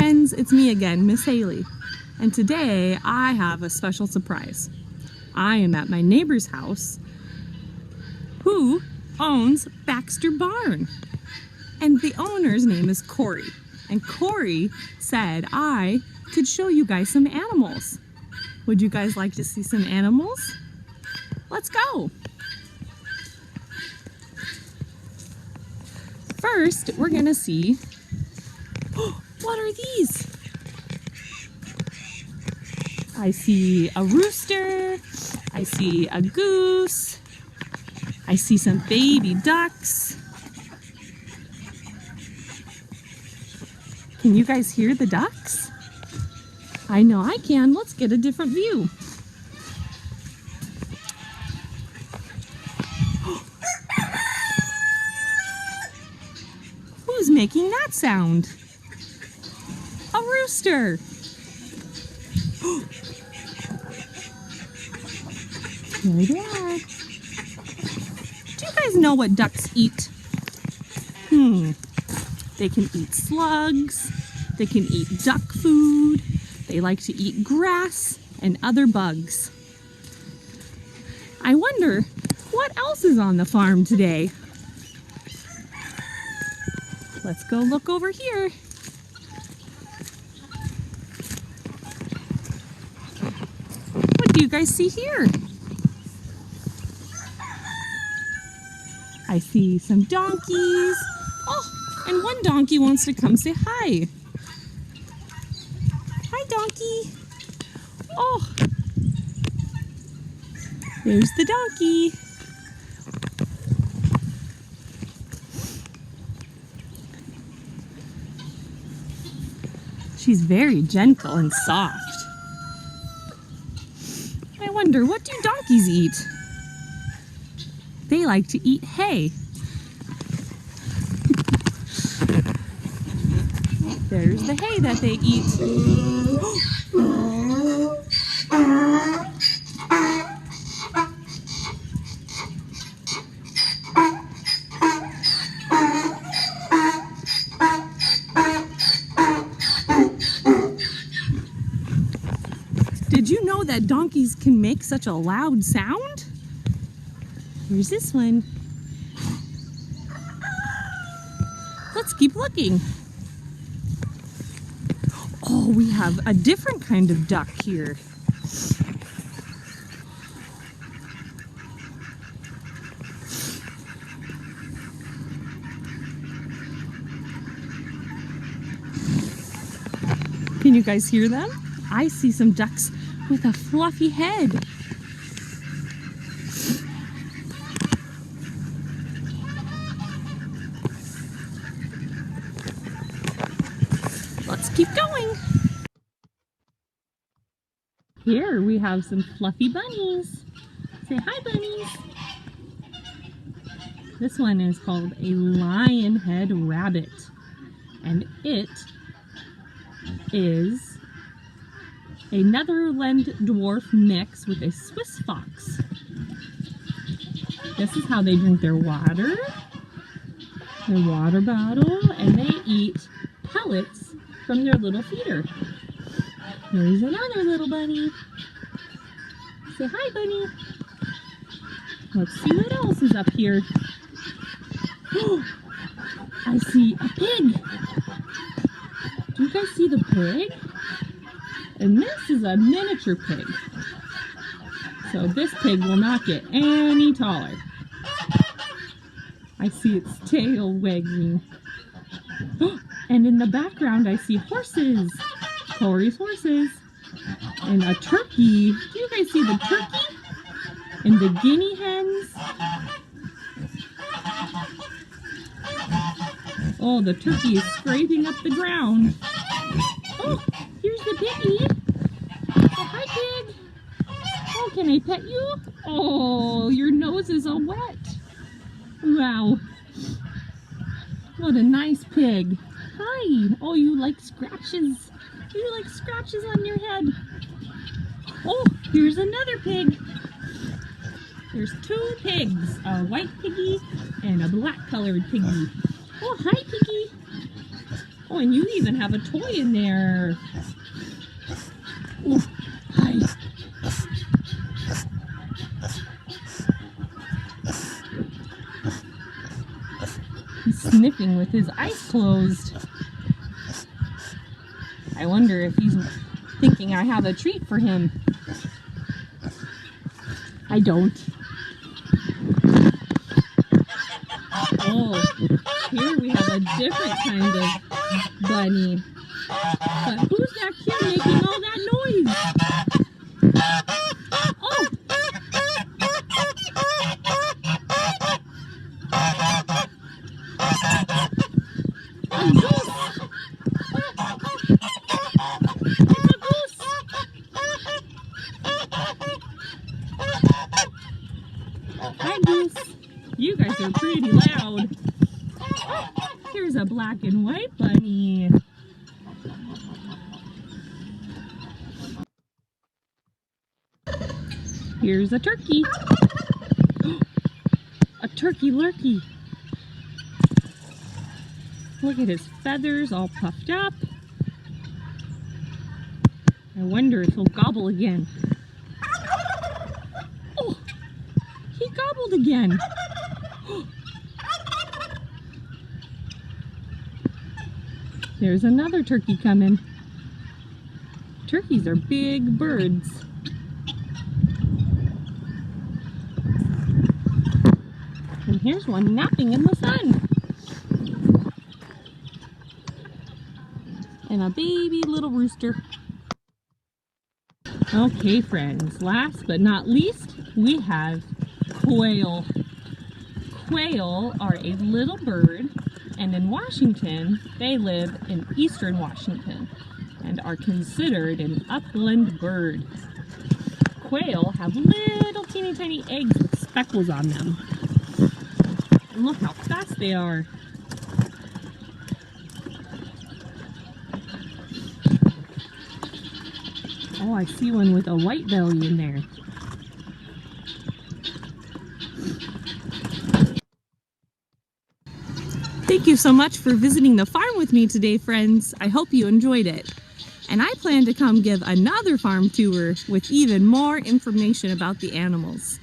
friends, it's me again, Miss Haley, and today I have a special surprise. I am at my neighbor's house who owns Baxter Barn, and the owner's name is Corey, and Corey said I could show you guys some animals. Would you guys like to see some animals? Let's go! First, we're gonna see, what are these? I see a rooster, I see a goose, I see some baby ducks. Can you guys hear the ducks? I know I can. Let's get a different view. Who's making that sound? A rooster. There they are. Do you guys know what ducks eat? They can eat slugs. They can eat duck food. They like to eat grass and other bugs. I wonder what else is on the farm today. Let's go look over here. What do you guys see here? I see some donkeys. Oh, and one donkey wants to come say hi. Hi, donkey. Oh, there's the donkey. She's very gentle and soft. I wonder, what do donkeys eat? They like to eat hay. There's the hay that they eat. Did you know that donkeys can make such a loud sound? Here's this one. Let's keep looking. Oh, we have a different kind of duck here. Can you guys hear them? I see some ducks with a fluffy head. Let's keep going. Here we have some fluffy bunnies. Say hi, bunnies. This one is called a Lionhead Rabbit, and it is a Netherland dwarf mix with a Swiss fox. This is how they drink their water bottle, and they eat pellets from their little feeder. Here's another little bunny. Say hi, bunny. Let's see what else is up here. Oh, I see a pig. Do you guys see the pig? And this is a miniature pig. So this pig will not get any taller. I see its tail wagging. And in the background I see horses. Corey's horses. And a turkey. Do you guys see the turkey? And the guinea hens? Oh, the turkey is scraping up the ground. Oh, here's the piggy. Oh, hi, pig. Oh, can I pet you? Oh, your nose is all wet. Wow. What a nice pig. Hi. Oh, you like scratches. You like scratches on your head. Oh, here's another pig. There's two pigs, a white piggy and a black colored piggy. Oh, hi, piggy. Oh, and you even have a toy in there. Ooh, hi. He's sniffing with his eyes closed. I wonder if he's thinking I have a treat for him. I don't. Oh, here we have a different kind of bunny. But who's that kid making all that noise? Oh! A goose! It's a goose! Hi, goose. You guys are pretty loud. Here's a black and white bunny. Here's a turkey. A turkey lurkey. Look at his feathers all puffed up. I wonder if he'll gobble again. Oh, he gobbled again. There's another turkey coming. Turkeys are big birds. And here's one napping in the sun. And a baby little rooster. Okay, friends, last but not least, we have quail. Quail are a little bird, and in Washington, they live in eastern Washington and are considered an upland bird. Quail have little teeny tiny eggs with speckles on them. And look how fast they are. Oh, I see one with a white belly in there. Thank you so much for visiting the farm with me today, friends. I hope you enjoyed it. And I plan to come give another farm tour with even more information about the animals.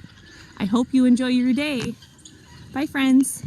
I hope you enjoy your day. Bye, friends.